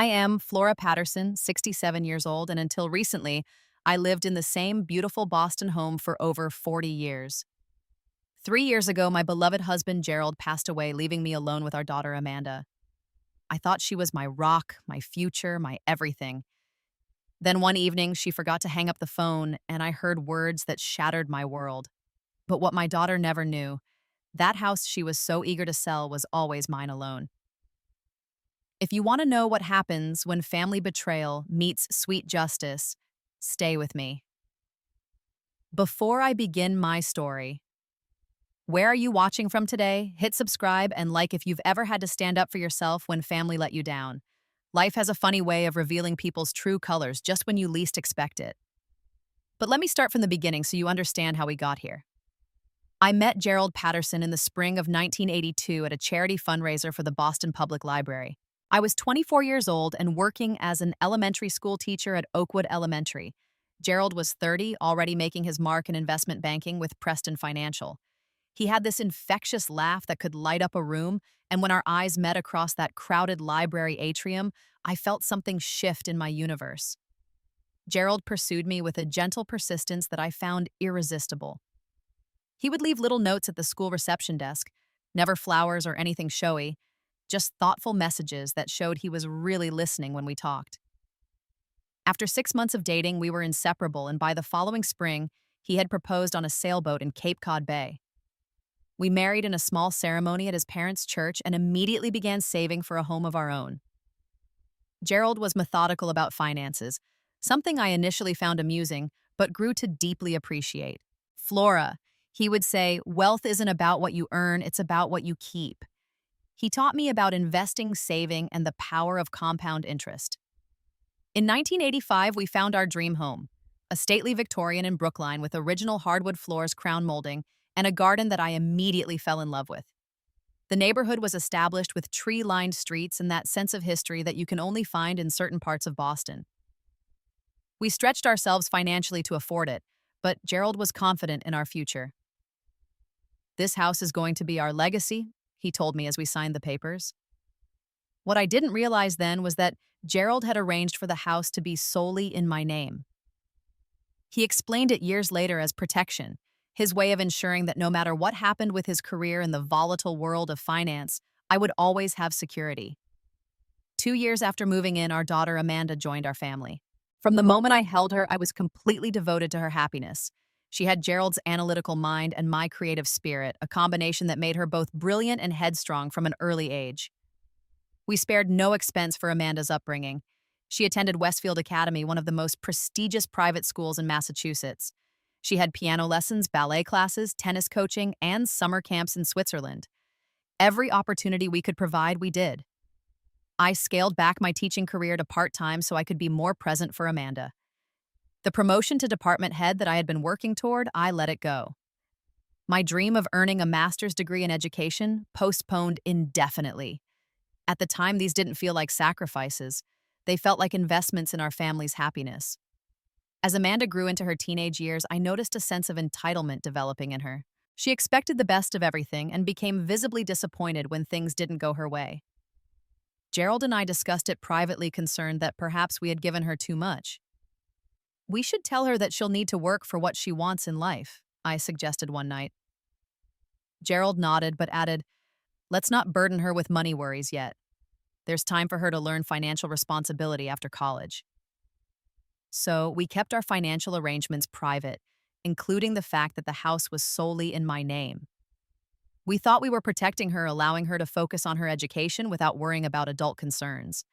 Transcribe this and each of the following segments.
I am Flora Patterson, 67 years old, and until recently, I lived in the same beautiful Boston home for over 40 years. 3 years ago, my beloved husband Gerald passed away, leaving me alone with our daughter Amanda. I thought she was my rock, my future, my everything. Then one evening, she forgot to hang up the phone, and I heard words that shattered my world. But what my daughter never knew, that house she was so eager to sell was always mine alone. If you want to know what happens when family betrayal meets sweet justice, stay with me. Before I begin my story, where are you watching from today? Hit subscribe and like if you've ever had to stand up for yourself when family let you down. Life has a funny way of revealing people's true colors just when you least expect it. But let me start from the beginning so you understand how we got here. I met Gerald Patterson in the spring of 1982 at a charity fundraiser for the Boston Public Library. I was 24 years old and working as an elementary school teacher at Oakwood Elementary. Gerald was 30, already making his mark in investment banking with Preston Financial. He had this infectious laugh that could light up a room, and when our eyes met across that crowded library atrium, I felt something shift in my universe. Gerald pursued me with a gentle persistence that I found irresistible. He would leave little notes at the school reception desk, never flowers or anything showy, just thoughtful messages that showed he was really listening when we talked. After 6 months of dating, we were inseparable, and by the following spring, he had proposed on a sailboat in Cape Cod Bay. We married in a small ceremony at his parents' church and immediately began saving for a home of our own. Gerald was methodical about finances, something I initially found amusing, but grew to deeply appreciate. Flora, he would say, wealth isn't about what you earn, it's about what you keep. He taught me about investing, saving, and the power of compound interest. In 1985, we found our dream home, a stately Victorian in Brookline with original hardwood floors, crown molding, and a garden that I immediately fell in love with. The neighborhood was established with tree-lined streets and that sense of history that you can only find in certain parts of Boston. We stretched ourselves financially to afford it, but Gerald was confident in our future. This house is going to be our legacy, he told me as we signed the papers. What I didn't realize then was that Gerald had arranged for the house to be solely in my name. He explained it years later as protection, his way of ensuring that no matter what happened with his career in the volatile world of finance, I would always have security. 2 years after moving in, our daughter Amanda joined our family. From the moment I held her, I was completely devoted to her happiness. She had Gerald's analytical mind and my creative spirit, a combination that made her both brilliant and headstrong from an early age. We spared no expense for Amanda's upbringing. She attended Westfield Academy, one of the most prestigious private schools in Massachusetts. She had piano lessons, ballet classes, tennis coaching, and summer camps in Switzerland. Every opportunity we could provide, we did. I scaled back my teaching career to part-time so I could be more present for Amanda. The promotion to department head that I had been working toward, I let it go. My dream of earning a master's degree in education postponed indefinitely. At the time, these didn't feel like sacrifices. They felt like investments in our family's happiness. As Amanda grew into her teenage years, I noticed a sense of entitlement developing in her. She expected the best of everything and became visibly disappointed when things didn't go her way. Gerald and I discussed it privately, concerned that perhaps we had given her too much. We should tell her that she'll need to work for what she wants in life, I suggested one night. Gerald nodded but added, let's not burden her with money worries yet. There's time for her to learn financial responsibility after college. So we kept our financial arrangements private, including the fact that the house was solely in my name. We thought we were protecting her, allowing her to focus on her education without worrying about adult concerns.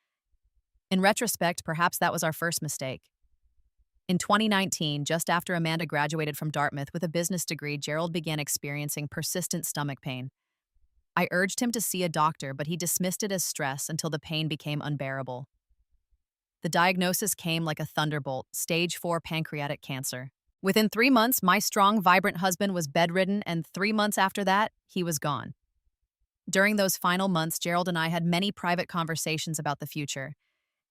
In retrospect, perhaps that was our first mistake. In 2019, just after Amanda graduated from Dartmouth with a business degree, Gerald began experiencing persistent stomach pain. I urged him to see a doctor, but he dismissed it as stress until the pain became unbearable. The diagnosis came like a thunderbolt: stage 4 pancreatic cancer. Within 3 months, my strong, vibrant husband was bedridden, and 3 months after that, he was gone. During those final months, Gerald and I had many private conversations about the future.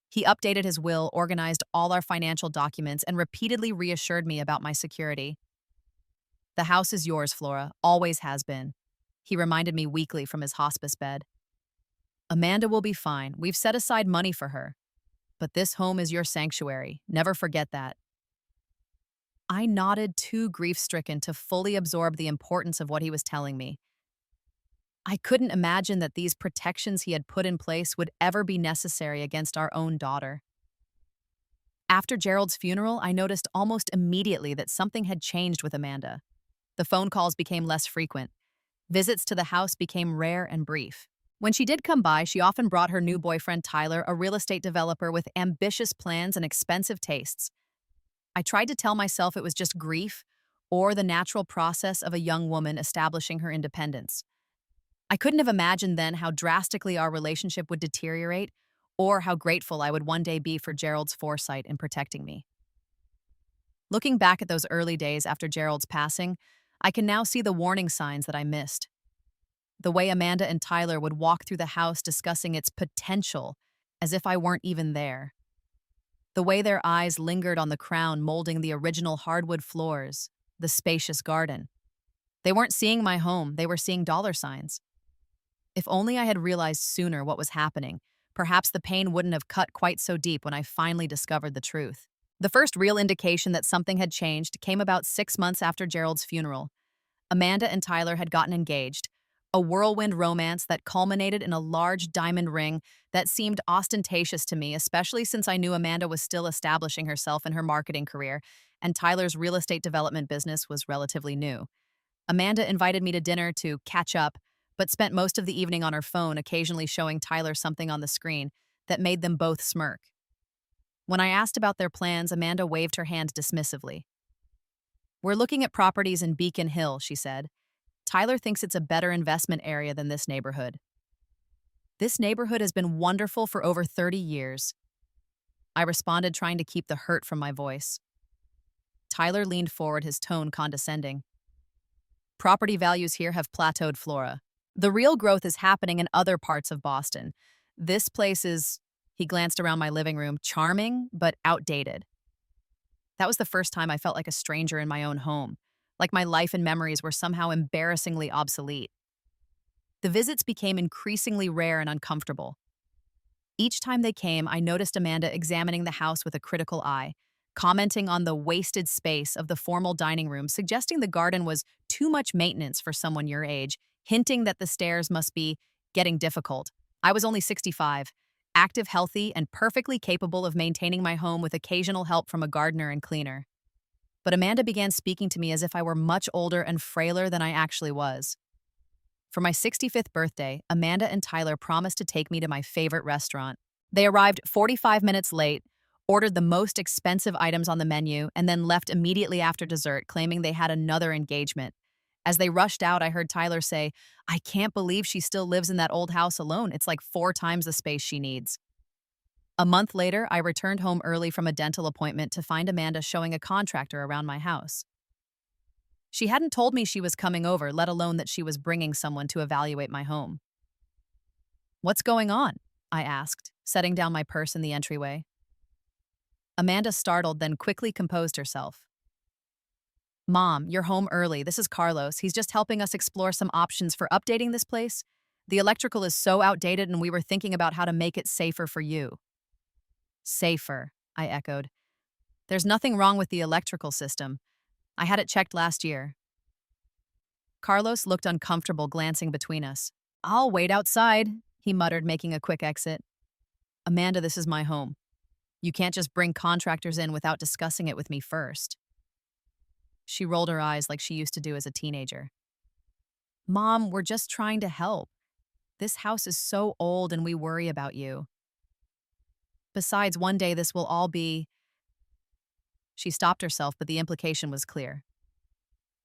He updated his will, organized all our financial documents, and repeatedly reassured me about my security. The house is yours, Flora, always has been. He reminded me weekly from his hospice bed. Amanda will be fine. We've set aside money for her. but this home is your sanctuary. Never forget that. I nodded, too grief-stricken to fully absorb the importance of what he was telling me. I couldn't imagine that these protections he had put in place would ever be necessary against our own daughter. After Gerald's funeral, I noticed almost immediately that something had changed with Amanda. The phone calls became less frequent. Visits to the house became rare and brief. When she did come by, she often brought her new boyfriend, Tyler, a real estate developer with ambitious plans and expensive tastes. I tried to tell myself it was just grief or the natural process of a young woman establishing her independence. I couldn't have imagined then how drastically our relationship would deteriorate or how grateful I would one day be for Gerald's foresight in protecting me. Looking back at those early days after Gerald's passing, I can now see the warning signs that I missed. The way Amanda and Tyler would walk through the house discussing its potential as if I weren't even there. The way their eyes lingered on the crown molding the original hardwood floors, the spacious garden. They weren't seeing my home, they were seeing dollar signs. If only I had realized sooner what was happening, perhaps the pain wouldn't have cut quite so deep when I finally discovered the truth. The first real indication that something had changed came about 6 months after Gerald's funeral. Amanda and Tyler had gotten engaged, a whirlwind romance that culminated in a large diamond ring that seemed ostentatious to me, especially since I knew Amanda was still establishing herself in her marketing career, and Tyler's real estate development business was relatively new. Amanda invited me to dinner to catch up, but spent most of the evening on her phone, occasionally showing Tyler something on the screen that made them both smirk. When I asked about their plans, Amanda waved her hand dismissively. "We're looking at properties in Beacon Hill," she said. "Tyler thinks it's a better investment area than this neighborhood." "This neighborhood has been wonderful for over 30 years. I responded, trying to keep the hurt from my voice. Tyler leaned forward, his tone condescending. "Property values here have plateaued, Flora. The real growth is happening in other parts of Boston. This place is," he glanced around my living room, "charming, but outdated." That was the first time I felt like a stranger in my own home, like my life and memories were somehow embarrassingly obsolete. The visits became increasingly rare and uncomfortable. Each time they came, I noticed Amanda examining the house with a critical eye, commenting on the wasted space of the formal dining room, suggesting the garden was too much maintenance for someone your age, hinting that the stairs must be getting difficult. I was only 65, active, healthy, and perfectly capable of maintaining my home with occasional help from a gardener and cleaner. But Amanda began speaking to me as if I were much older and frailer than I actually was. For my 65th birthday, Amanda and Tyler promised to take me to my favorite restaurant. They arrived 45 minutes late, ordered the most expensive items on the menu, and then left immediately after dessert, claiming they had another engagement. As they rushed out, I heard Tyler say, "I can't believe she still lives in that old house alone. It's like 4 times the space she needs." A month later, I returned home early from a dental appointment to find Amanda showing a contractor around my house. She hadn't told me she was coming over, let alone that she was bringing someone to evaluate my home. "What's going on?" I asked, setting down my purse in the entryway. Amanda startled, then quickly composed herself. "Mom, you're home early. This is Carlos. He's just helping us explore some options for updating this place. The electrical is so outdated, and we were thinking about how to make it safer for you." "Safer," I echoed. "There's nothing wrong with the electrical system. I had it checked last year." Carlos looked uncomfortable, glancing between us. "I'll wait outside," he muttered, making a quick exit. "Amanda, this is my home. You can't just bring contractors in without discussing it with me first." She rolled her eyes like she used to do as a teenager. "Mom, we're just trying to help. This house is so old and we worry about you. Besides, one day this will all be—" She stopped herself, but the implication was clear.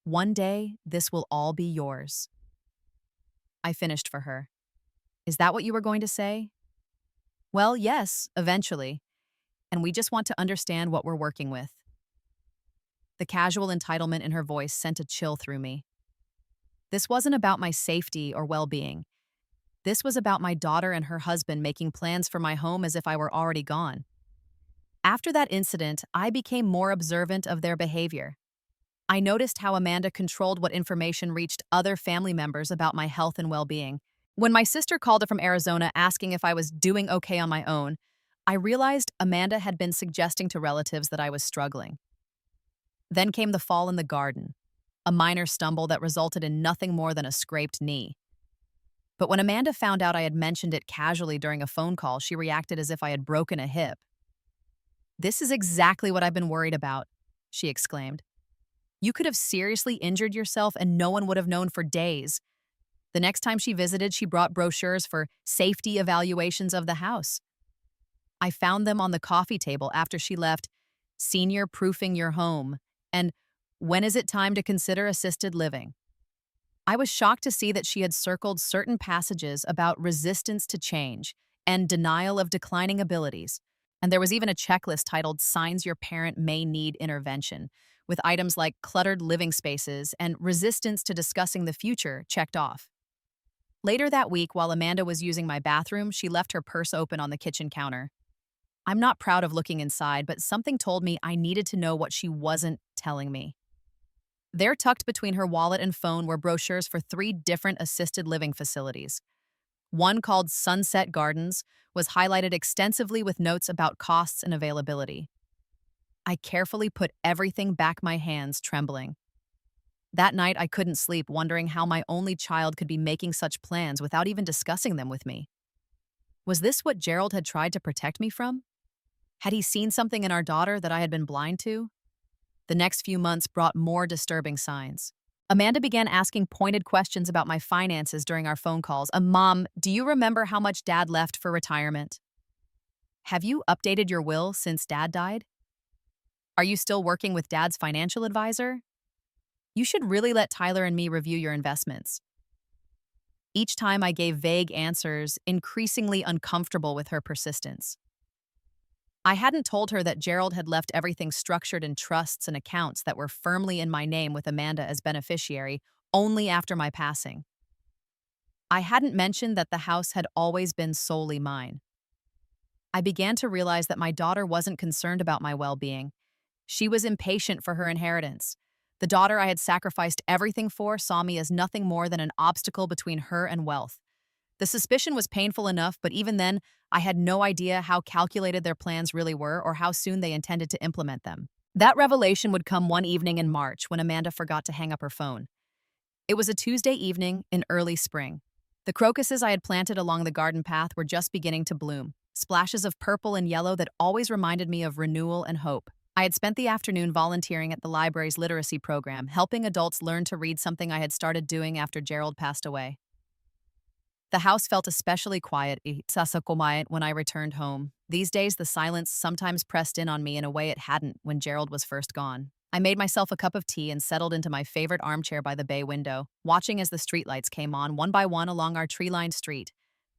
"One day, this will all be yours." I finished for her. "Is that what you were going to say?" "Well, yes, eventually. And we just want to understand what we're working with." The casual entitlement in her voice sent a chill through me. This wasn't about my safety or well-being. This was about my daughter and her husband making plans for my home as if I were already gone. After that incident, I became more observant of their behavior. I noticed how Amanda controlled what information reached other family members about my health and well-being. When my sister called from Arizona asking if I was doing okay on my own, I realized Amanda had been suggesting to relatives that I was struggling. Then came the fall in the garden, a minor stumble that resulted in nothing more than a scraped knee. But when Amanda found out I had mentioned it casually during a phone call, she reacted as if I had broken a hip. "This is exactly what I've been worried about," she exclaimed. "You could have seriously injured yourself and no one would have known for days." The next time she visited, she brought brochures for safety evaluations of the house. I found them on the coffee table after she left, "Senior Proofing Your Home," and "When is it time to consider assisted living?" I was shocked to see that she had circled certain passages about resistance to change and denial of declining abilities. And there was even a checklist titled "Signs Your Parent May Need Intervention," with items like cluttered living spaces and resistance to discussing the future checked off. Later that week, while Amanda was using my bathroom, she left her purse open on the kitchen counter. I'm not proud of looking inside, but something told me I needed to know what she wasn't telling me. There, tucked between her wallet and phone, were brochures for 3 different assisted living facilities. One, called Sunset Gardens, was highlighted extensively with notes about costs and availability. I carefully put everything back my hands, trembling. That night, I couldn't sleep, wondering how my only child could be making such plans without even discussing them with me. Was this what Gerald had tried to protect me from? Had he seen something in our daughter that I had been blind to? The next few months brought more disturbing signs. Amanda began asking pointed questions about my finances during our phone calls. "Mom, do you remember how much Dad left for retirement? Have you updated your will since Dad died? Are you still working with Dad's financial advisor? You should really let Tyler and me review your investments." Each time I gave vague answers, increasingly uncomfortable with her persistence. I hadn't told her that Gerald had left everything structured in trusts and accounts that were firmly in my name with Amanda as beneficiary only after my passing. I hadn't mentioned that the house had always been solely mine. I began to realize that my daughter wasn't concerned about my well-being. She was impatient for her inheritance. The daughter I had sacrificed everything for saw me as nothing more than an obstacle between her and wealth. The suspicion was painful enough, but even then, I had no idea how calculated their plans really were or how soon they intended to implement them. That revelation would come one evening in March when Amanda forgot to hang up her phone. It was a Tuesday evening in early spring. The crocuses I had planted along the garden path were just beginning to bloom, splashes of purple and yellow that always reminded me of renewal and hope. I had spent the afternoon volunteering at the library's literacy program, helping adults learn to read, something I had started doing after Gerald passed away. The house felt especially quiet when I returned home. These days, the silence sometimes pressed in on me in a way it hadn't when Gerald was first gone. I made myself a cup of tea and settled into my favorite armchair by the bay window, watching as the streetlights came on one by one along our tree-lined street.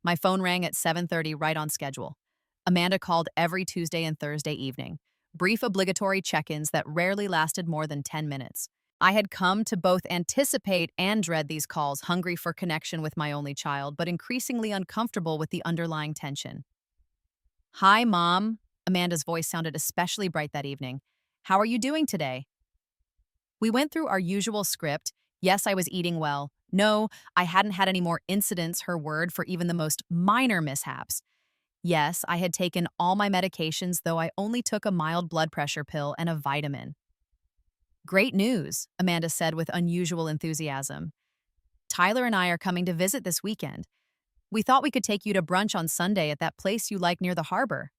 My phone rang at 7:30, right on schedule. Amanda called every Tuesday and Thursday evening, brief obligatory check-ins that rarely lasted more than 10 minutes. I had come to both anticipate and dread these calls, hungry for connection with my only child, but increasingly uncomfortable with the underlying tension. "Hi, Mom." Amanda's voice sounded especially bright that evening. "How are you doing today?" We went through our usual script. Yes, I was eating well. No, I hadn't had any more incidents, her word, for even the most minor mishaps. Yes, I had taken all my medications, though I only took a mild blood pressure pill and a vitamin. "Great news," Amanda said with unusual enthusiasm. "Tyler and I are coming to visit this weekend. We thought we could take you to brunch on Sunday at that place you like near the harbor."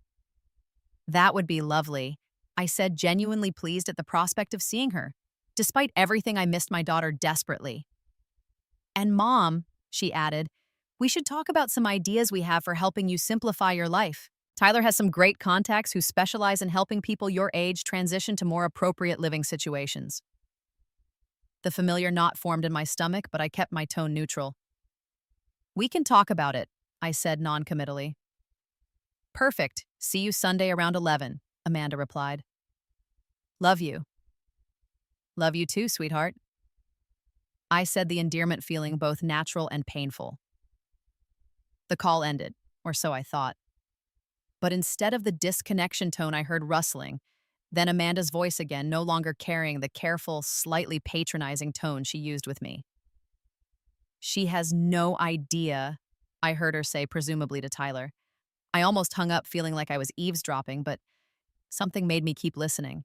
"That would be lovely," I said, genuinely pleased at the prospect of seeing her. Despite everything, I missed my daughter desperately. "And Mom," she added, "we should talk about some ideas we have for helping you simplify your life. Tyler has some great contacts who specialize in helping people your age transition to more appropriate living situations." The familiar knot formed in my stomach, but I kept my tone neutral. "We can talk about it," I said non-committally. "Perfect. See you Sunday around 11, Amanda replied. "Love you." "Love you too, sweetheart." I said, the endearment feeling both natural and painful. The call ended, or so I thought. But instead of the disconnection tone, I heard rustling, then Amanda's voice again, no longer carrying the careful, slightly patronizing tone she used with me. "She has no idea," I heard her say, presumably to Tyler. I almost hung up feeling like I was eavesdropping, but something made me keep listening.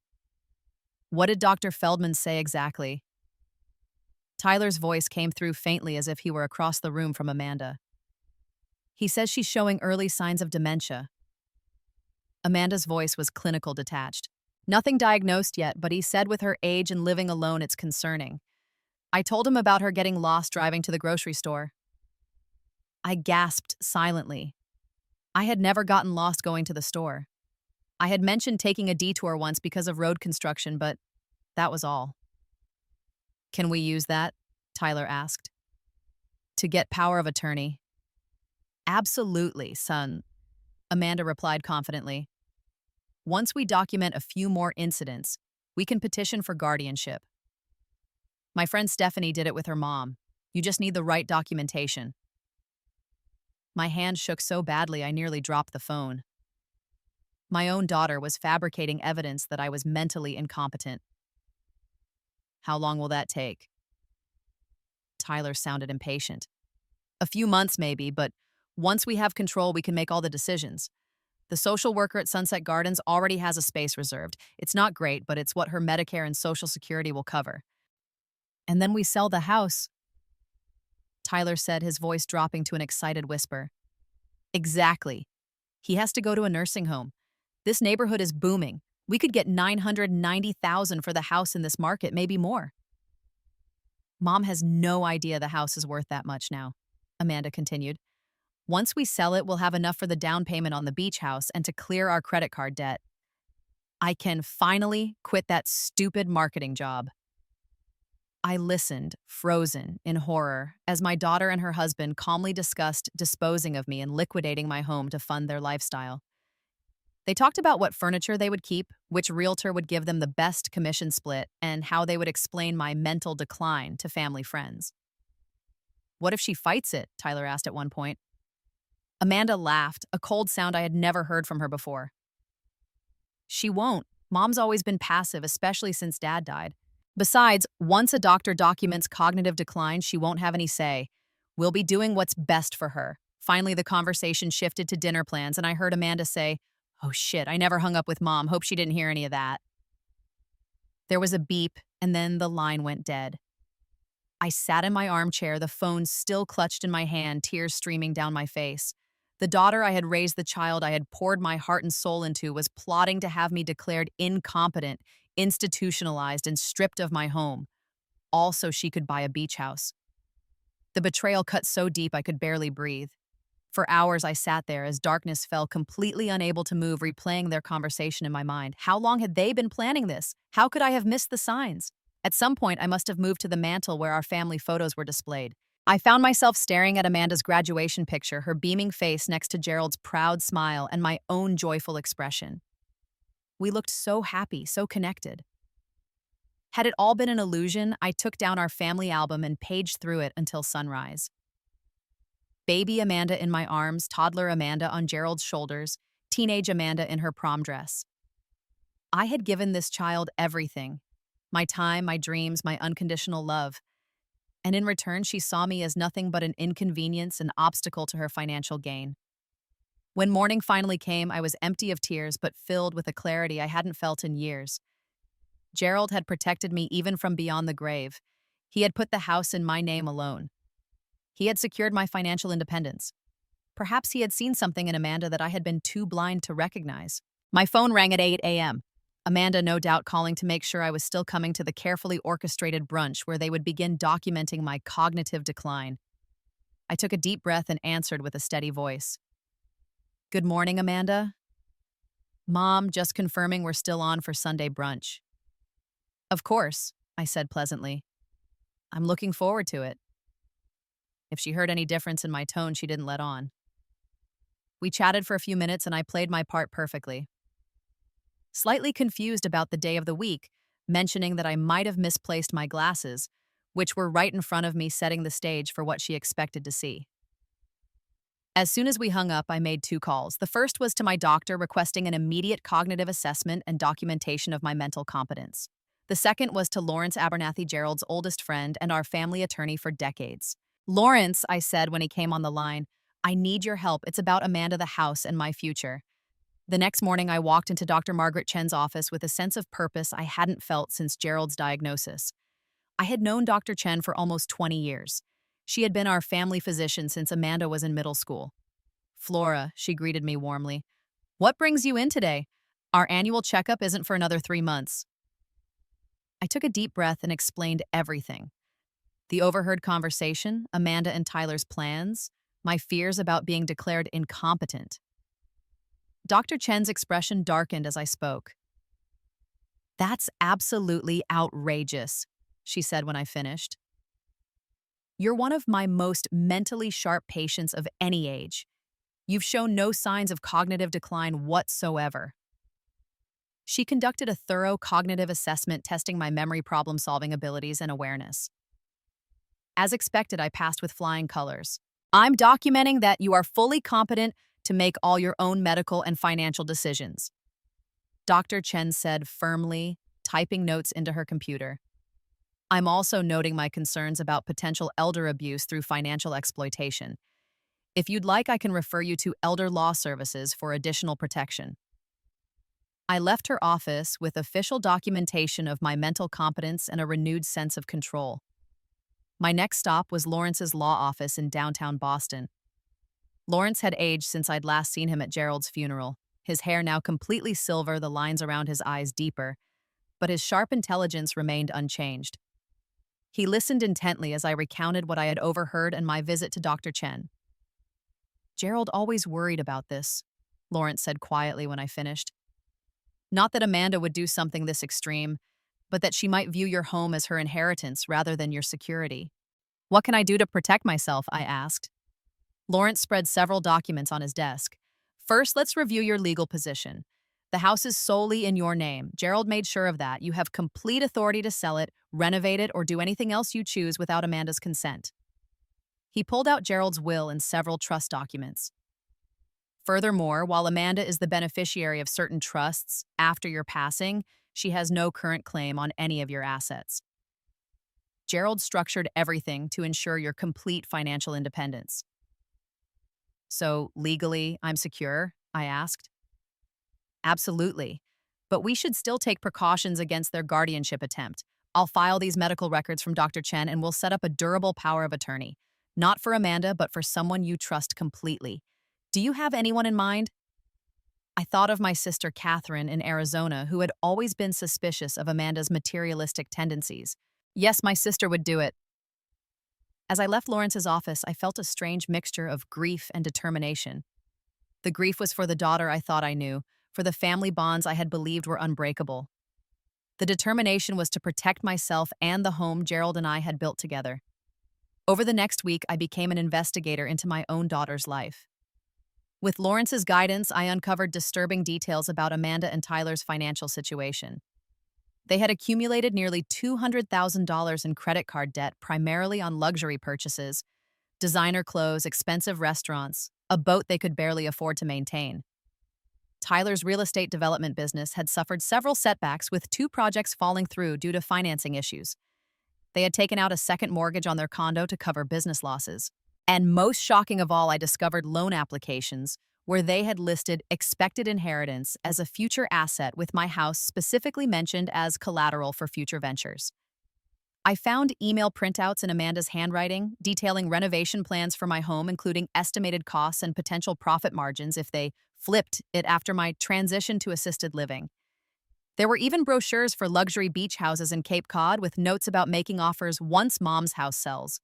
What did Dr. Feldman say exactly? Tyler's voice came through faintly as if he were across the room from Amanda. He says she's showing early signs of dementia. Amanda's voice was clinical detached. Nothing diagnosed yet, but he said with her age and living alone, it's concerning. I told him about her getting lost driving to the grocery store. I gasped silently. I had never gotten lost going to the store. I had mentioned taking a detour once because of road construction, but that was all. Can we use that? Tyler asked. To get power of attorney. Absolutely, son, Amanda replied confidently. Once we document a few more incidents, we can petition for guardianship. My friend Stephanie did it with her mom. You just need the right documentation. My hand shook so badly I nearly dropped the phone. My own daughter was fabricating evidence that I was mentally incompetent. How long will that take? Tyler sounded impatient. A few months maybe, but once we have control, we can make all the decisions. The social worker at Sunset Gardens already has a space reserved. It's not great, but it's what her Medicare and Social Security will cover. And then we sell the house, Tyler said, his voice dropping to an excited whisper. Exactly. He has to go to a nursing home. This neighborhood is booming. We could get $990,000 for the house in this market, maybe more. Mom has no idea the house is worth that much now, Amanda continued. Once we sell it, we'll have enough for the down payment on the beach house and to clear our credit card debt. I can finally quit that stupid marketing job. I listened, frozen, in horror, as my daughter and her husband calmly discussed disposing of me and liquidating my home to fund their lifestyle. They talked about what furniture they would keep, which realtor would give them the best commission split, and how they would explain my mental decline to family friends. What if she fights it? Tyler asked at one point. Amanda laughed, a cold sound I had never heard from her before. She won't. Mom's always been passive, especially since Dad died. Besides, once a doctor documents cognitive decline, she won't have any say. We'll be doing what's best for her. Finally, the conversation shifted to dinner plans, and I heard Amanda say, "Oh shit, I never hung up with Mom. Hope she didn't hear any of that." There was a beep, and then the line went dead. I sat in my armchair, the phone still clutched in my hand, tears streaming down my face. The daughter I had raised, the child I had poured my heart and soul into, was plotting to have me declared incompetent, institutionalized, and stripped of my home, all so she could buy a beach house. The betrayal cut so deep I could barely breathe. For hours I sat there as darkness fell, completely unable to move, replaying their conversation in my mind. How long had they been planning this? How could I have missed the signs? At some point, I must have moved to the mantel where our family photos were displayed. I found myself staring at Amanda's graduation picture, her beaming face next to Gerald's proud smile and my own joyful expression. We looked so happy, so connected. Had it all been an illusion, I took down our family album and paged through it until sunrise. Baby Amanda in my arms, toddler Amanda on Gerald's shoulders, teenage Amanda in her prom dress. I had given this child everything. My time, my dreams, my unconditional love. And in return, she saw me as nothing but an inconvenience, an obstacle to her financial gain. When morning finally came, I was empty of tears, but filled with a clarity I hadn't felt in years. Gerald had protected me even from beyond the grave. He had put the house in my name alone. He had secured my financial independence. Perhaps he had seen something in Amanda that I had been too blind to recognize. My phone rang at 8 a.m. Amanda no doubt calling to make sure I was still coming to the carefully orchestrated brunch where they would begin documenting my cognitive decline. I took a deep breath and answered with a steady voice. Good morning, Amanda. Mom, just confirming we're still on for Sunday brunch. Of course, I said pleasantly. I'm looking forward to it. If she heard any difference in my tone, she didn't let on. We chatted for a few minutes and I played my part perfectly. Slightly confused about the day of the week, mentioning that I might have misplaced my glasses, which were right in front of me, setting the stage for what she expected to see. As soon as we hung up, I made 2 calls. The first was to my doctor requesting an immediate cognitive assessment and documentation of my mental competence. The second was to Lawrence Abernathy, Gerald's oldest friend and our family attorney for decades. Lawrence, I said when he came on the line, I need your help. It's about Amanda, the house, and my future. The next morning, I walked into Dr. Margaret Chen's office with a sense of purpose I hadn't felt since Gerald's diagnosis. I had known Dr. Chen for almost 20 years. She had been our family physician since Amanda was in middle school. Flora, she greeted me warmly. What brings you in today? Our annual checkup isn't for another 3 months. I took a deep breath and explained everything. The overheard conversation, Amanda and Tyler's plans, my fears about being declared incompetent. Dr. Chen's expression darkened as I spoke. That's absolutely outrageous, she said when I finished. You're one of my most mentally sharp patients of any age. You've shown no signs of cognitive decline whatsoever. She conducted a thorough cognitive assessment testing my memory problem-solving abilities and awareness. As expected, I passed with flying colors. I'm documenting that you are fully competent to make all your own medical and financial decisions, Dr. Chen said firmly, typing notes into her computer. I'm also noting my concerns about potential elder abuse through financial exploitation. If you'd like, I can refer you to Elder Law Services for additional protection. I left her office with official documentation of my mental competence and a renewed sense of control. My next stop was Lawrence's law office in downtown Boston. Lawrence had aged since I'd last seen him at Gerald's funeral, his hair now completely silver, the lines around his eyes deeper, but his sharp intelligence remained unchanged. He listened intently as I recounted what I had overheard and my visit to Dr. Chen. Gerald always worried about this, Lawrence said quietly when I finished. Not that Amanda would do something this extreme, but that she might view your home as her inheritance rather than your security. What can I do to protect myself? I asked. Lawrence spread several documents on his desk. First, let's review your legal position. The house is solely in your name. Gerald made sure of that. You have complete authority to sell it, renovate it, or do anything else you choose without Amanda's consent. He pulled out Gerald's will and several trust documents. Furthermore, while Amanda is the beneficiary of certain trusts, after your passing, she has no current claim on any of your assets. Gerald structured everything to ensure your complete financial independence. So, legally, I'm secure? I asked. Absolutely. But we should still take precautions against their guardianship attempt. I'll file these medical records from Dr. Chen and we'll set up a durable power of attorney. Not for Amanda, but for someone you trust completely. Do you have anyone in mind? I thought of my sister Catherine in Arizona, who had always been suspicious of Amanda's materialistic tendencies. Yes, my sister would do it. As I left Lawrence's office, I felt a strange mixture of grief and determination. The grief was for the daughter I thought I knew, for the family bonds I had believed were unbreakable. The determination was to protect myself and the home Gerald and I had built together. Over the next week, I became an investigator into my own daughter's life. With Lawrence's guidance, I uncovered disturbing details about Amanda and Tyler's financial situation. They had accumulated nearly $200,000 in credit card debt, primarily on luxury purchases, designer clothes, expensive restaurants, a boat they could barely afford to maintain. Tyler's real estate development business had suffered several setbacks, with 2 projects falling through due to financing issues. They had taken out a second mortgage on their condo to cover business losses. And most shocking of all, I discovered loan applications where they had listed expected inheritance as a future asset, with my house specifically mentioned as collateral for future ventures. I found email printouts in Amanda's handwriting detailing renovation plans for my home, including estimated costs and potential profit margins if they flipped it after my transition to assisted living. There were even brochures for luxury beach houses in Cape Cod with notes about making offers once Mom's house sells.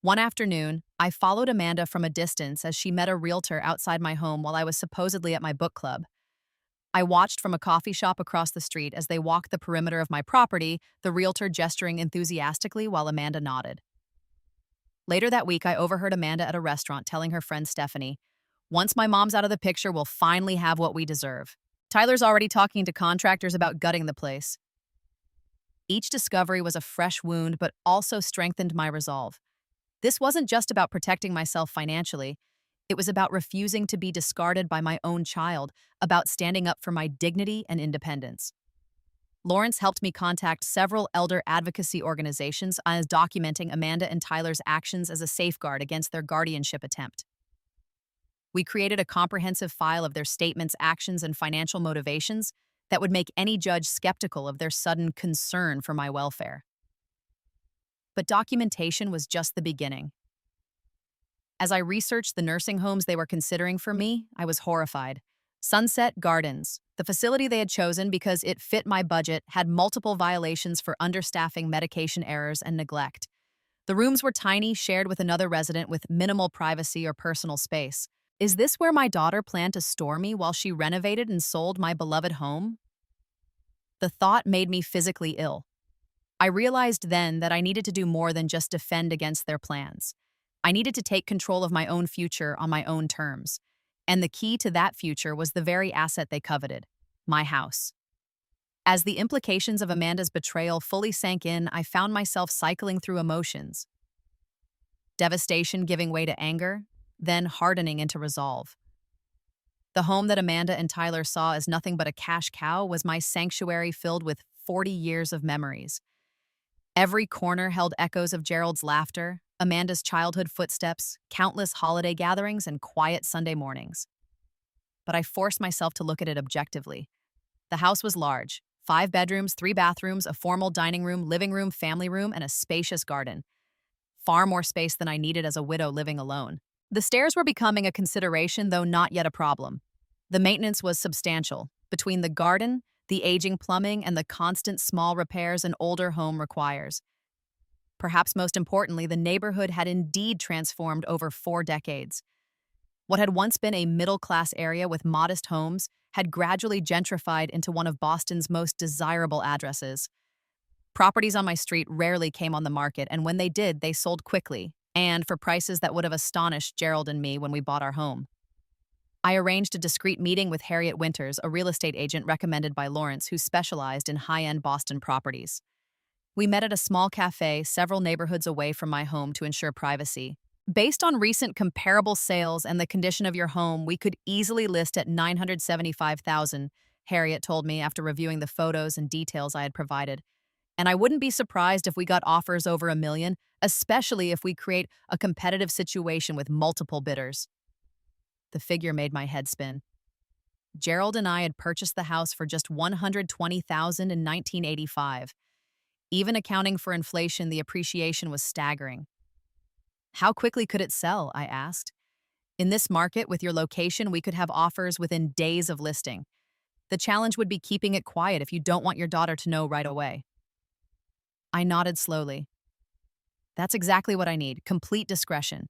One afternoon, I followed Amanda from a distance as she met a realtor outside my home while I was supposedly at my book club. I watched from a coffee shop across the street as they walked the perimeter of my property, the realtor gesturing enthusiastically while Amanda nodded. Later that week, I overheard Amanda at a restaurant telling her friend Stephanie, "Once my mom's out of the picture, we'll finally have what we deserve. Tyler's already talking to contractors about gutting the place." Each discovery was a fresh wound, but also strengthened my resolve. This wasn't just about protecting myself financially. It was about refusing to be discarded by my own child, about standing up for my dignity and independence. Lawrence helped me contact several elder advocacy organizations as documenting Amanda and Tyler's actions as a safeguard against their guardianship attempt. We created a comprehensive file of their statements, actions, and financial motivations that would make any judge skeptical of their sudden concern for my welfare. But documentation was just the beginning. As I researched the nursing homes they were considering for me, I was horrified. Sunset Gardens, the facility they had chosen because it fit my budget, had multiple violations for understaffing, medication errors, and neglect. The rooms were tiny, shared with another resident with minimal privacy or personal space. Is this where my daughter planned to store me while she renovated and sold my beloved home? The thought made me physically ill. I realized then that I needed to do more than just defend against their plans. I needed to take control of my own future on my own terms. And the key to that future was the very asset they coveted, my house. As the implications of Amanda's betrayal fully sank in, I found myself cycling through emotions. Devastation giving way to anger, then hardening into resolve. The home that Amanda and Tyler saw as nothing but a cash cow was my sanctuary filled with 40 years of memories. Every corner held echoes of Gerald's laughter, Amanda's childhood footsteps, countless holiday gatherings, and quiet Sunday mornings. But I forced myself to look at it objectively. The house was large, 5 bedrooms, 3 bathrooms, a formal dining room, living room, family room, and a spacious garden. Far more space than I needed as a widow living alone. The stairs were becoming a consideration, though not yet a problem. The maintenance was substantial. Between the garden, the aging plumbing, and the constant small repairs an older home requires. Perhaps most importantly, the neighborhood had indeed transformed over 4 decades. What had once been a middle-class area with modest homes had gradually gentrified into one of Boston's most desirable addresses. Properties on my street rarely came on the market, and when they did, they sold quickly, and for prices that would have astonished Gerald and me when we bought our home. I arranged a discreet meeting with Harriet Winters, a real estate agent recommended by Lawrence, who specialized in high-end Boston properties. We met at a small cafe several neighborhoods away from my home to ensure privacy. Based on recent comparable sales and the condition of your home, we could easily list at $975,000, Harriet told me after reviewing the photos and details I had provided. And I wouldn't be surprised if we got offers over $1 million, especially if we create a competitive situation with multiple bidders. The figure made my head spin. Gerald and I had purchased the house for just $120,000 in 1985. Even accounting for inflation, the appreciation was staggering. How quickly could it sell? I asked. In this market, with your location, we could have offers within days of listing. The challenge would be keeping it quiet if you don't want your daughter to know right away. I nodded slowly. That's exactly what I need, complete discretion.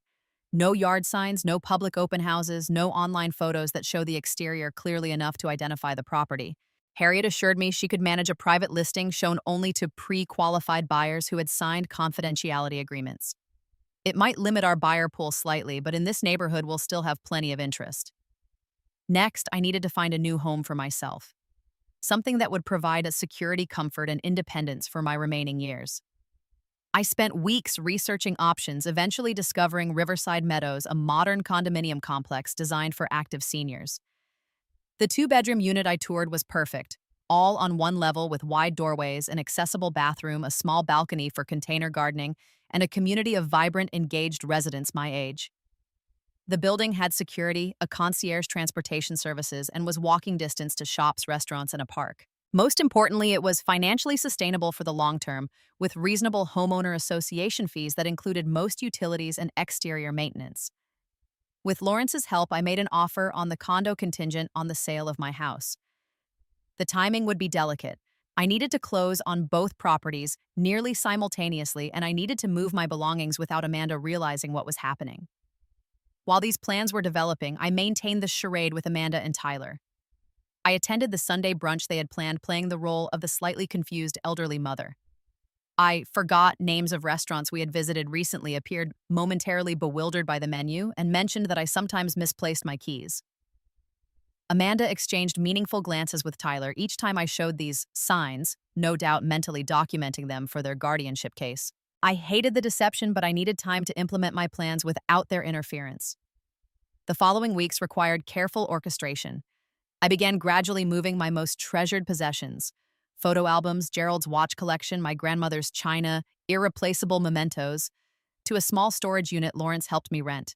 No yard signs, no public open houses, no online photos that show the exterior clearly enough to identify the property. Harriet assured me she could manage a private listing shown only to pre-qualified buyers who had signed confidentiality agreements. It might limit our buyer pool slightly, but in this neighborhood we'll still have plenty of interest. Next, I needed to find a new home for myself. Something that would provide a security, comfort, and independence for my remaining years. I spent weeks researching options, eventually discovering Riverside Meadows, a modern condominium complex designed for active seniors. The 2-bedroom unit I toured was perfect, all on one level with wide doorways, an accessible bathroom, a small balcony for container gardening, and a community of vibrant, engaged residents my age. The building had security, a concierge transportation services, and was walking distance to shops, restaurants, and a park. Most importantly, it was financially sustainable for the long term, with reasonable homeowner association fees that included most utilities and exterior maintenance. With Lawrence's help, I made an offer on the condo contingent on the sale of my house. The timing would be delicate. I needed to close on both properties nearly simultaneously, and I needed to move my belongings without Amanda realizing what was happening. While these plans were developing, I maintained the charade with Amanda and Tyler. I attended the Sunday brunch they had planned, playing the role of the slightly confused elderly mother. I forgot names of restaurants we had visited recently, appeared momentarily bewildered by the menu, and mentioned that I sometimes misplaced my keys. Amanda exchanged meaningful glances with Tyler each time I showed these signs, no doubt mentally documenting them for their guardianship case. I hated the deception, but I needed time to implement my plans without their interference. The following weeks required careful orchestration. I began gradually moving my most treasured possessions, photo albums, Gerald's watch collection, my grandmother's china, irreplaceable mementos, to a small storage unit Lawrence helped me rent.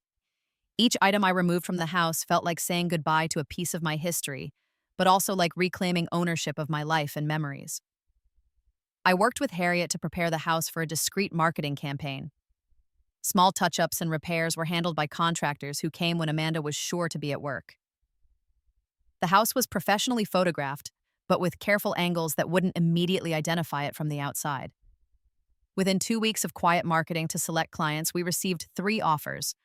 Each item I removed from the house felt like saying goodbye to a piece of my history, but also like reclaiming ownership of my life and memories. I worked with Harriet to prepare the house for a discreet marketing campaign. Small touch-ups and repairs were handled by contractors who came when Amanda was sure to be at work. The house was professionally photographed, but with careful angles that wouldn't immediately identify it from the outside. Within 2 weeks of quiet marketing to select clients, we received 3 offers,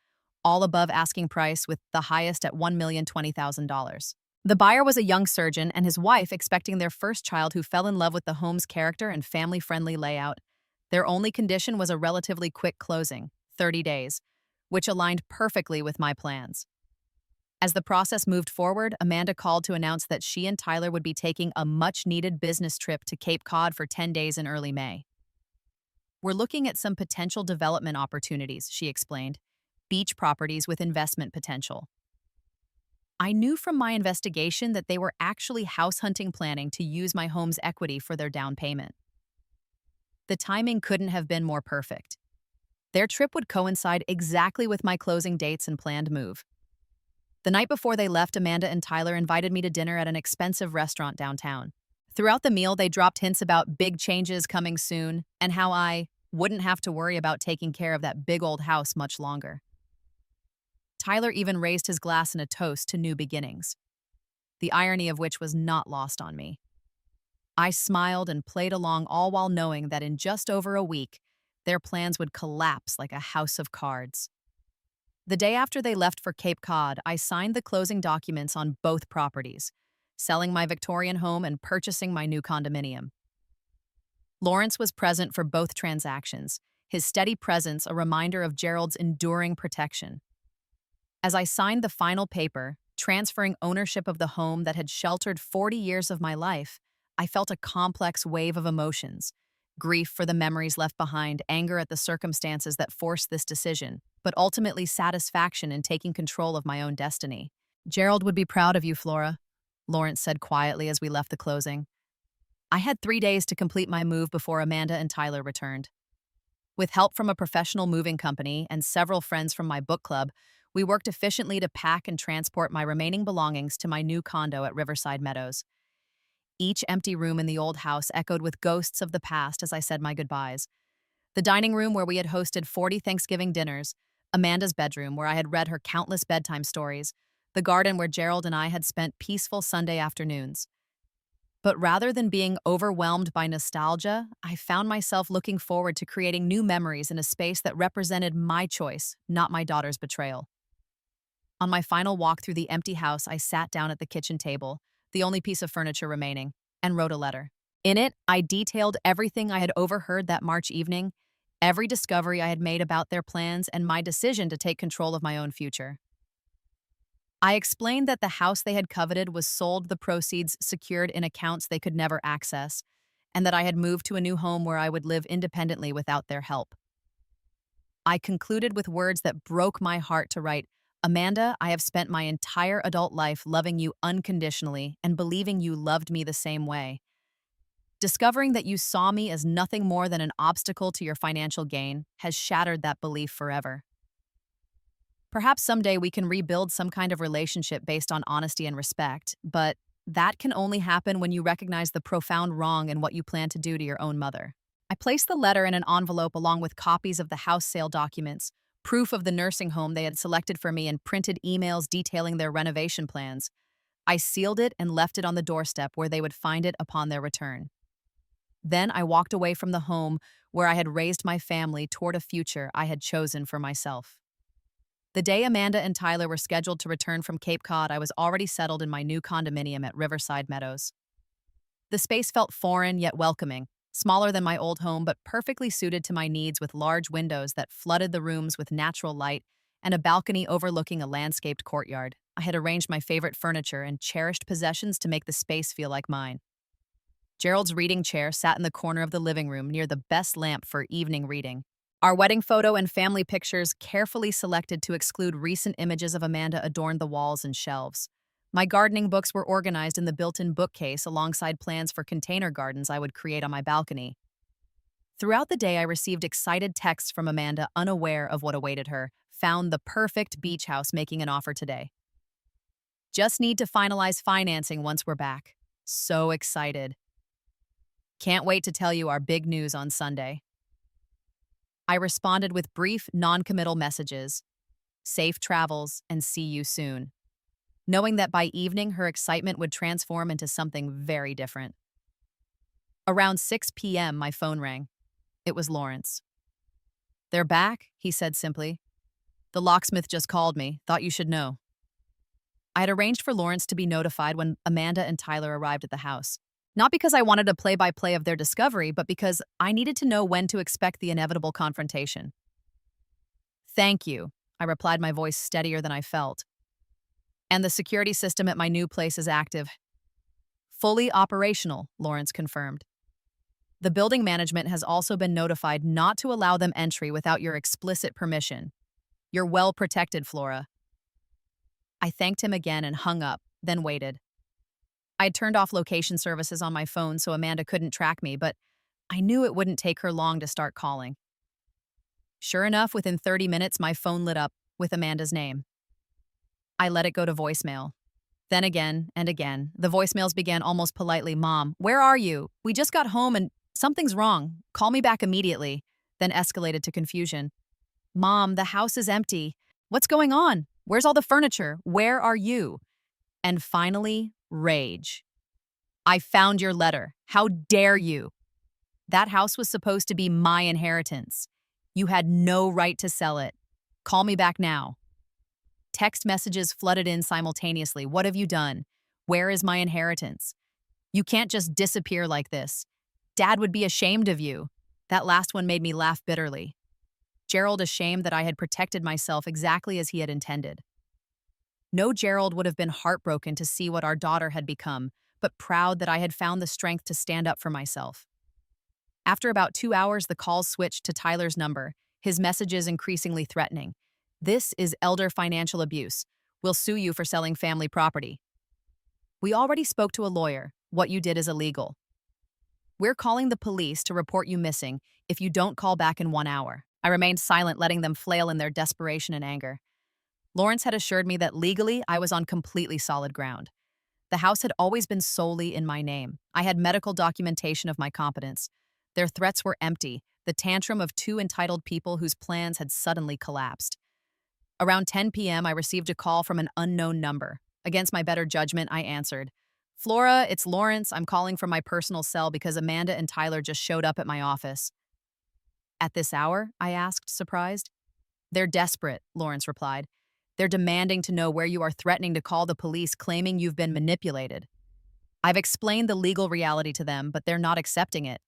all above asking price, with the highest at $1,020,000. The buyer was a young surgeon and his wife expecting their first child who fell in love with the home's character and family-friendly layout. Their only condition was a relatively quick closing, 30 days, which aligned perfectly with my plans. As the process moved forward, Amanda called to announce that she and Tyler would be taking a much-needed business trip to Cape Cod for 10 days in early May. "We're looking at some potential development opportunities," she explained. "Beach properties with investment potential." I knew from my investigation that they were actually house hunting, planning to use my home's equity for their down payment. The timing couldn't have been more perfect. Their trip would coincide exactly with my closing dates and planned move. The night before they left, Amanda and Tyler invited me to dinner at an expensive restaurant downtown. Throughout the meal, they dropped hints about big changes coming soon and how I wouldn't have to worry about taking care of that big old house much longer. Tyler even raised his glass in a toast to new beginnings, the irony of which was not lost on me. I smiled and played along, all while knowing that in just over a week, their plans would collapse like a house of cards. The day after they left for Cape Cod, I signed the closing documents on both properties, selling my Victorian home and purchasing my new condominium. Lawrence was present for both transactions, his steady presence a reminder of Gerald's enduring protection. As I signed the final paper, transferring ownership of the home that had sheltered 40 years of my life, I felt a complex wave of emotions: grief for the memories left behind, anger at the circumstances that forced this decision, but ultimately satisfaction in taking control of my own destiny. "Gerald would be proud of you, Flora," Lawrence said quietly as we left the closing. I had 3 days to complete my move before Amanda and Tyler returned. With help from a professional moving company and several friends from my book club, we worked efficiently to pack and transport my remaining belongings to my new condo at Riverside Meadows. Each empty room in the old house echoed with ghosts of the past as I said my goodbyes. The dining room where we had hosted 40 Thanksgiving dinners, Amanda's bedroom where I had read her countless bedtime stories, the garden where Gerald and I had spent peaceful Sunday afternoons. But rather than being overwhelmed by nostalgia, I found myself looking forward to creating new memories in a space that represented my choice, not my daughter's betrayal. On my final walk through the empty house, I sat down at the kitchen table, the only piece of furniture remaining, and wrote a letter. In it, I detailed everything I had overheard that March evening, every discovery I had made about their plans, and my decision to take control of my own future. I explained that the house they had coveted was sold, the proceeds secured in accounts they could never access, and that I had moved to a new home where I would live independently without their help. I concluded with words that broke my heart to write: "Amanda, I have spent my entire adult life loving you unconditionally and believing you loved me the same way. Discovering that you saw me as nothing more than an obstacle to your financial gain has shattered that belief forever. Perhaps someday we can rebuild some kind of relationship based on honesty and respect, but that can only happen when you recognize the profound wrong in what you plan to do to your own mother." I placed the letter in an envelope along with copies of the house sale documents, proof of the nursing home they had selected for me, and printed emails detailing their renovation plans. I sealed it and left it on the doorstep where they would find it upon their return. Then I walked away from the home where I had raised my family toward a future I had chosen for myself. The day Amanda and Tyler were scheduled to return from Cape Cod, I was already settled in my new condominium at Riverside Meadows. The space felt foreign yet welcoming, smaller than my old home but perfectly suited to my needs, with large windows that flooded the rooms with natural light and a balcony overlooking a landscaped courtyard. I had arranged my favorite furniture and cherished possessions to make the space feel like mine. Gerald's reading chair sat in the corner of the living room near the best lamp for evening reading. Our wedding photo and family pictures, carefully selected to exclude recent images of Amanda, adorned the walls and shelves. My gardening books were organized in the built-in bookcase alongside plans for container gardens I would create on my balcony. Throughout the day, I received excited texts from Amanda, unaware of what awaited her. Found the perfect beach house making an offer today. Just need to finalize financing once we're back. So excited. Can't wait to tell you our big news on Sunday. I responded with brief, non-committal messages. Safe travels and see you soon. Knowing that by evening her excitement would transform into something very different. Around 6 p.m., my phone rang. It was Lawrence. "They're back," he said simply. "The locksmith just called me. Thought you should know." I had arranged for Lawrence to be notified when Amanda and Tyler arrived at the house. Not because I wanted a play-by-play of their discovery, but because I needed to know when to expect the inevitable confrontation. "Thank you," I replied, my voice steadier than I felt. "And the security system at my new place is active." "Fully operational," Lawrence confirmed. "The building management has also been notified not to allow them entry without your explicit permission. You're well protected, Flora." I thanked him again and hung up, then waited. I had turned off location services on my phone so Amanda couldn't track me, but I knew it wouldn't take her long to start calling. Sure enough, within 30 minutes, my phone lit up with Amanda's name. I let it go to voicemail. Then again and again, the voicemails began almost politely. "Mom, where are you? We just got home and something's wrong. Call me back immediately." Then escalated to confusion. "Mom, the house is empty. What's going on? Where's all the furniture? Where are you?" And finally, rage. "I found your letter. How dare you? That house was supposed to be my inheritance. You had no right to sell it. Call me back now." Text messages flooded in simultaneously. "What have you done? Where is my inheritance? You can't just disappear like this. Dad would be ashamed of you." That last one made me laugh bitterly. Gerald ashamed that I had protected myself exactly as he had intended. No, Gerald would have been heartbroken to see what our daughter had become, but proud that I had found the strength to stand up for myself. After about 2 hours, the calls switched to Tyler's number, his messages increasingly threatening. "This is elder financial abuse. We'll sue you for selling family property. We already spoke to a lawyer. What you did is illegal. We're calling the police to report you missing if you don't call back in 1 hour." I remained silent, letting them flail in their desperation and anger. Lawrence had assured me that legally I was on completely solid ground. The house had always been solely in my name. I had medical documentation of my competence. Their threats were empty, the tantrum of two entitled people whose plans had suddenly collapsed. Around 10 p.m., I received a call from an unknown number. Against my better judgment, I answered. "Flora, it's Lawrence. I'm calling from my personal cell because Amanda and Tyler just showed up at my office." "At this hour?" I asked, surprised. "They're desperate," Lawrence replied. "They're demanding to know where you are, threatening to call the police, claiming you've been manipulated. I've explained the legal reality to them, but they're not accepting it.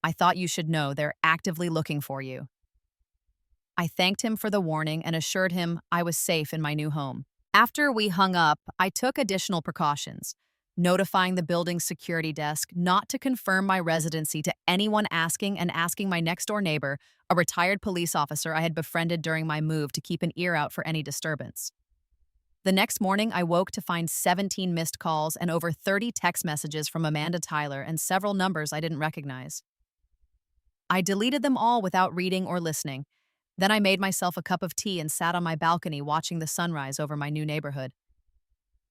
I thought you should know they're actively looking for you." I thanked him for the warning and assured him I was safe in my new home. After we hung up, I took additional precautions, notifying the building's security desk not to confirm my residency to anyone asking my next-door neighbor, a retired police officer I had befriended during my move, to keep an ear out for any disturbance. The next morning, I woke to find 17 missed calls and over 30 text messages from Amanda Tyler and several numbers I didn't recognize. I deleted them all without reading or listening. Then I made myself a cup of tea and sat on my balcony watching the sunrise over my new neighborhood.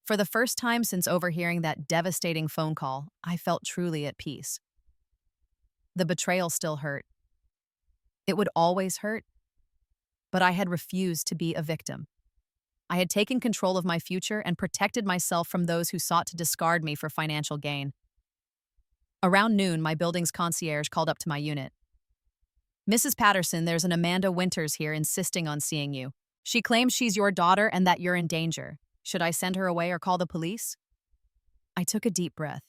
For the first time since overhearing that devastating phone call, I felt truly at peace. The betrayal still hurt. It would always hurt, but I had refused to be a victim. I had taken control of my future and protected myself from those who sought to discard me for financial gain. Around noon, my building's concierge called up to my unit. "Mrs. Patterson, there's an Amanda Winters here insisting on seeing you. She claims she's your daughter and that you're in danger. Should I send her away or call the police?" I took a deep breath.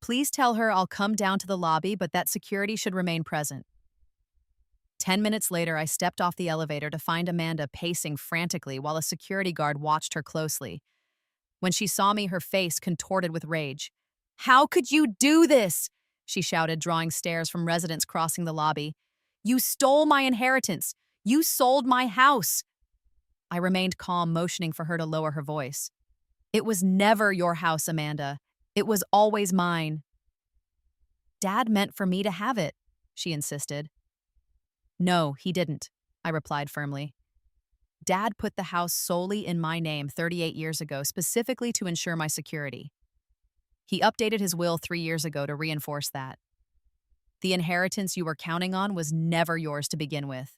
"Please tell her I'll come down to the lobby, but that security should remain present." 10 minutes later, I stepped off the elevator to find Amanda pacing frantically while a security guard watched her closely. When she saw me, her face contorted with rage. "How could you do this?" she shouted, drawing stares from residents crossing the lobby. "You stole my inheritance. You sold my house." I remained calm, motioning for her to lower her voice. "It was never your house, Amanda. It was always mine." "Dad meant for me to have it," she insisted. "No, he didn't," I replied firmly. Dad put the house solely in my name 38 years ago, specifically to ensure my security. He updated his will 3 years ago to reinforce that. The inheritance you were counting on was never yours to begin with.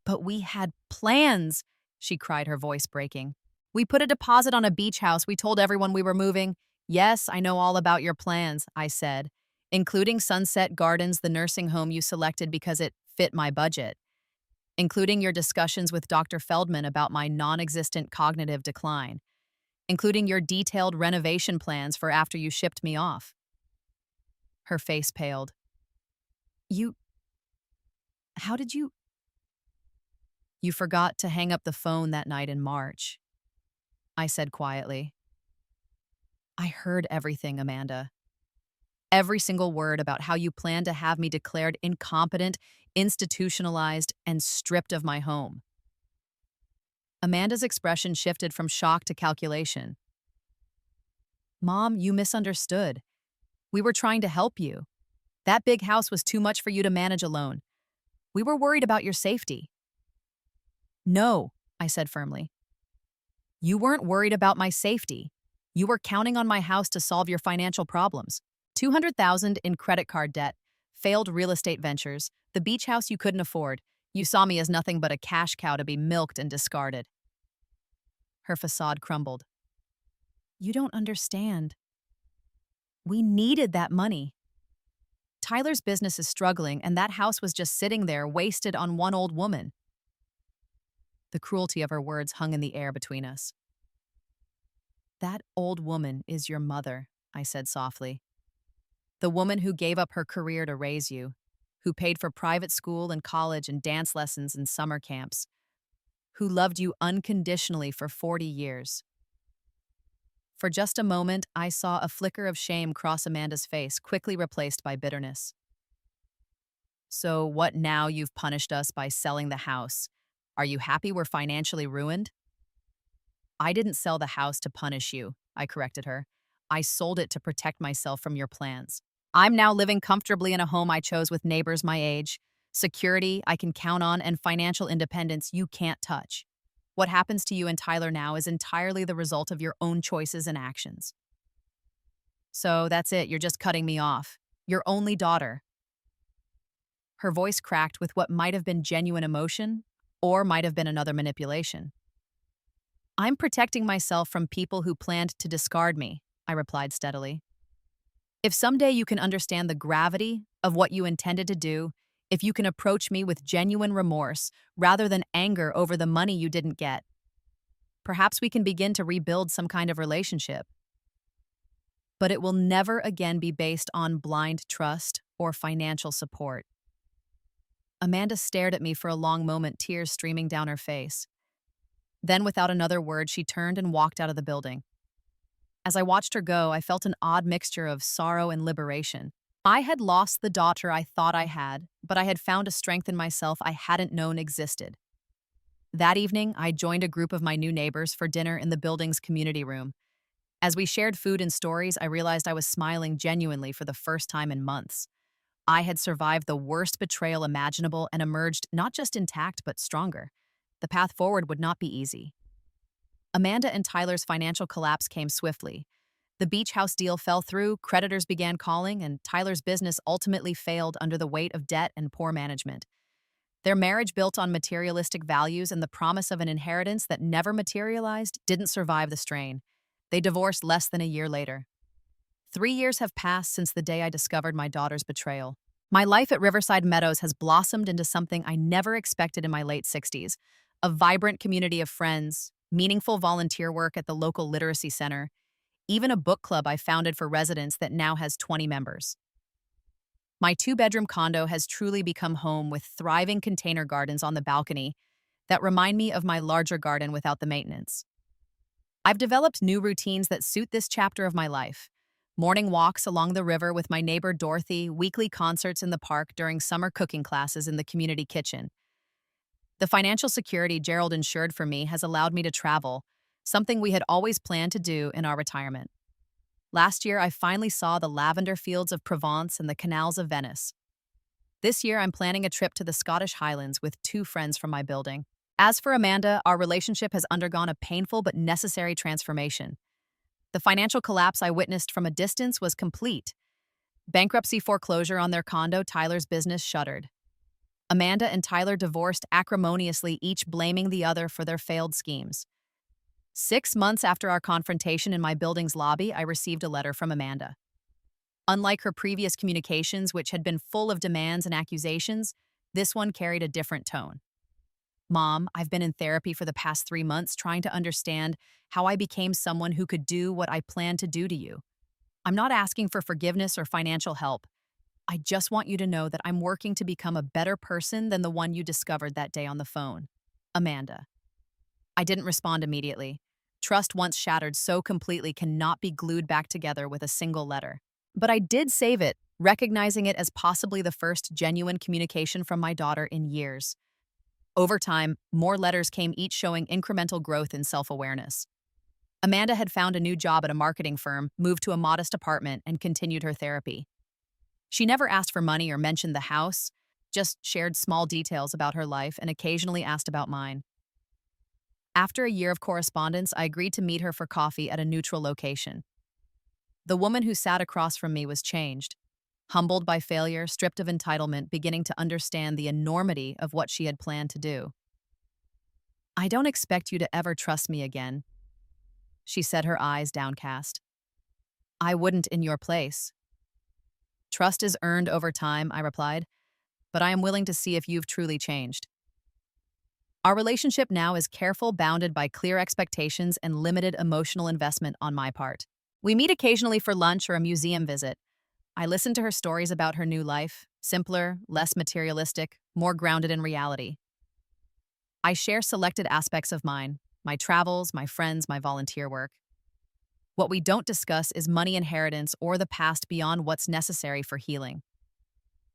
But we had plans, she cried, her voice breaking. We put a deposit on a beach house. We told everyone we were moving. Yes, I know all about your plans, I said, including Sunset Gardens, the nursing home you selected because it fit my budget, including your discussions with Dr. Feldman about my non-existent cognitive decline, including your detailed renovation plans for after you shipped me off. Her face paled. How did you? You forgot to hang up the phone that night in March, I said quietly. I heard everything, Amanda. Every single word about how you planned to have me declared incompetent, institutionalized, and stripped of my home. Amanda's expression shifted from shock to calculation. Mom, you misunderstood. We were trying to help you. That big house was too much for you to manage alone. We were worried about your safety. No, I said firmly. You weren't worried about my safety. You were counting on my house to solve your financial problems. $200,000 in credit card debt, failed real estate ventures, the beach house you couldn't afford. You saw me as nothing but a cash cow to be milked and discarded. Her facade crumbled. You don't understand. We needed that money. Tyler's business is struggling, and that house was just sitting there, wasted on one old woman. The cruelty of her words hung in the air between us. That old woman is your mother, I said softly. The woman who gave up her career to raise you, who paid for private school and college and dance lessons and summer camps, who loved you unconditionally for 40 years. For just a moment, I saw a flicker of shame cross Amanda's face, quickly replaced by bitterness. So what now? You've punished us by selling the house. Are you happy we're financially ruined? I didn't sell the house to punish you, I corrected her. I sold it to protect myself from your plans. I'm now living comfortably in a home I chose with neighbors my age, security I can count on, and financial independence you can't touch. What happens to you and Tyler now is entirely the result of your own choices and actions. So that's it, you're just cutting me off. Your only daughter. Her voice cracked with what might have been genuine emotion, or might have been another manipulation. I'm protecting myself from people who planned to discard me, I replied steadily. If someday you can understand the gravity of what you intended to do, if you can approach me with genuine remorse rather than anger over the money you didn't get, perhaps we can begin to rebuild some kind of relationship. But it will never again be based on blind trust or financial support. Amanda stared at me for a long moment, tears streaming down her face. Then, without another word, she turned and walked out of the building. As I watched her go, I felt an odd mixture of sorrow and liberation. I had lost the daughter I thought I had, but I had found a strength in myself I hadn't known existed. That evening, I joined a group of my new neighbors for dinner in the building's community room. As we shared food and stories, I realized I was smiling genuinely for the first time in months. I had survived the worst betrayal imaginable and emerged not just intact but stronger. The path forward would not be easy. Amanda and Tyler's financial collapse came swiftly. The beach house deal fell through, creditors began calling, and Tyler's business ultimately failed under the weight of debt and poor management. Their marriage, built on materialistic values and the promise of an inheritance that never materialized, didn't survive the strain. They divorced less than a year later. 3 years have passed since the day I discovered my daughter's betrayal. My life at Riverside Meadows has blossomed into something I never expected in my late 60s. A vibrant community of friends, meaningful volunteer work at the local literacy center, even a book club I founded for residents that now has 20 members. My 2-bedroom condo has truly become home, with thriving container gardens on the balcony that remind me of my larger garden without the maintenance. I've developed new routines that suit this chapter of my life. Morning walks along the river with my neighbor Dorothy, weekly concerts in the park during summer cooking classes in the community kitchen. The financial security Gerald ensured for me has allowed me to travel, something we had always planned to do in our retirement. Last year, I finally saw the lavender fields of Provence and the canals of Venice. This year, I'm planning a trip to the Scottish Highlands with 2 friends from my building. As for Amanda, our relationship has undergone a painful but necessary transformation. The financial collapse I witnessed from a distance was complete. Bankruptcy foreclosure on their condo, Tyler's business shuttered. Amanda and Tyler divorced acrimoniously, each blaming the other for their failed schemes. 6 months after our confrontation in my building's lobby, I received a letter from Amanda. Unlike her previous communications, which had been full of demands and accusations, this one carried a different tone. Mom, I've been in therapy for the past 3 months trying to understand how I became someone who could do what I planned to do to you. I'm not asking for forgiveness or financial help. I just want you to know that I'm working to become a better person than the one you discovered that day on the phone. Amanda. I didn't respond immediately. Trust once shattered so completely cannot be glued back together with a single letter. But I did save it, recognizing it as possibly the first genuine communication from my daughter in years. Over time, more letters came, each showing incremental growth in self-awareness. Amanda had found a new job at a marketing firm, moved to a modest apartment, and continued her therapy. She never asked for money or mentioned the house, just shared small details about her life and occasionally asked about mine. After a year of correspondence, I agreed to meet her for coffee at a neutral location. The woman who sat across from me was changed, humbled by failure, stripped of entitlement, beginning to understand the enormity of what she had planned to do. I don't expect you to ever trust me again, she said, her eyes downcast. I wouldn't in your place. Trust is earned over time, I replied, but I am willing to see if you've truly changed. Our relationship now is careful, bounded by clear expectations and limited emotional investment on my part. We meet occasionally for lunch or a museum visit. I listen to her stories about her new life, simpler, less materialistic, more grounded in reality. I share selected aspects of mine, my travels, my friends, my volunteer work. What we don't discuss is money, inheritance, or the past beyond what's necessary for healing.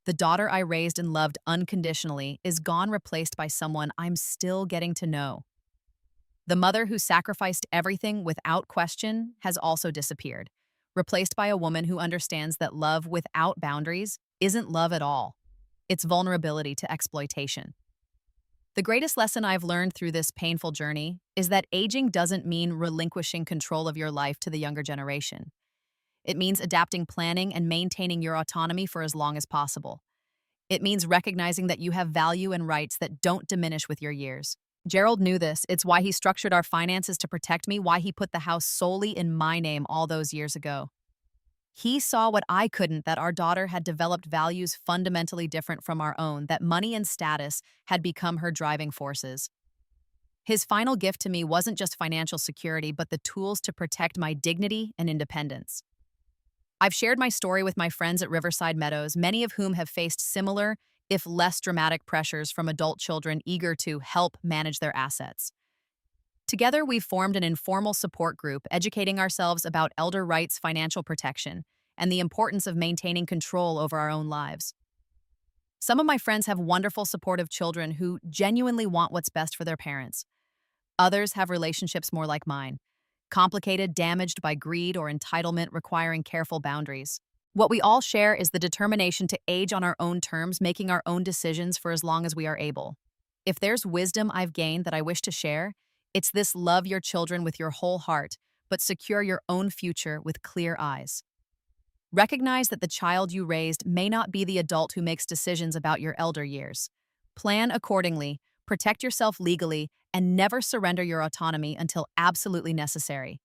The daughter I raised and loved unconditionally is gone, replaced by someone I'm still getting to know. The mother who sacrificed everything without question has also disappeared, replaced by a woman who understands that love without boundaries isn't love at all. It's vulnerability to exploitation. The greatest lesson I've learned through this painful journey is that aging doesn't mean relinquishing control of your life to the younger generation. It means adapting, planning, and maintaining your autonomy for as long as possible. It means recognizing that you have value and rights that don't diminish with your years. Gerald knew this. It's why he structured our finances to protect me, why he put the house solely in my name all those years ago. He saw what I couldn't, that our daughter had developed values fundamentally different from our own, that money and status had become her driving forces. His final gift to me wasn't just financial security, but the tools to protect my dignity and independence. I've shared my story with my friends at Riverside Meadows, many of whom have faced similar, if less dramatic, pressures from adult children eager to help manage their assets. Together, we've formed an informal support group, educating ourselves about elder rights, financial protection, and the importance of maintaining control over our own lives. Some of my friends have wonderful, supportive children who genuinely want what's best for their parents. Others have relationships more like mine, complicated, damaged by greed or entitlement, requiring careful boundaries. What we all share is the determination to age on our own terms, making our own decisions for as long as we are able. If there's wisdom I've gained that I wish to share, it's this: love your children with your whole heart, but secure your own future with clear eyes. Recognize that the child you raised may not be the adult who makes decisions about your elder years. Plan accordingly, protect yourself legally, and never surrender your autonomy until absolutely necessary.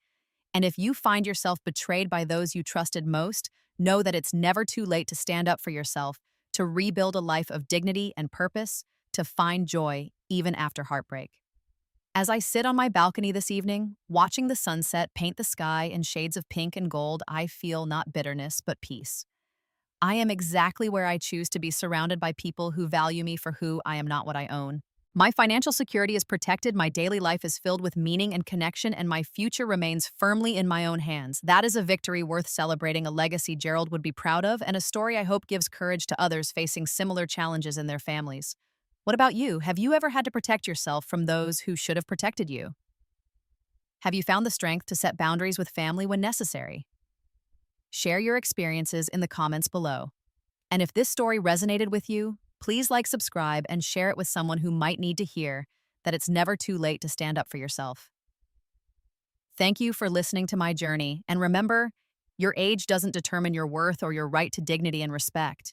And if you find yourself betrayed by those you trusted most, know that it's never too late to stand up for yourself, to rebuild a life of dignity and purpose, to find joy even after heartbreak. As I sit on my balcony this evening, watching the sunset paint the sky in shades of pink and gold, I feel not bitterness, but peace. I am exactly where I choose to be, surrounded by people who value me for who I am, not what I own. My financial security is protected, my daily life is filled with meaning and connection, and my future remains firmly in my own hands. That is a victory worth celebrating, a legacy Gerald would be proud of, and a story I hope gives courage to others facing similar challenges in their families. What about you? Have you ever had to protect yourself from those who should have protected you? Have you found the strength to set boundaries with family when necessary? Share your experiences in the comments below. And if this story resonated with you, please like, subscribe, and share it with someone who might need to hear that it's never too late to stand up for yourself. Thank you for listening to my journey, and remember, your age doesn't determine your worth or your right to dignity and respect.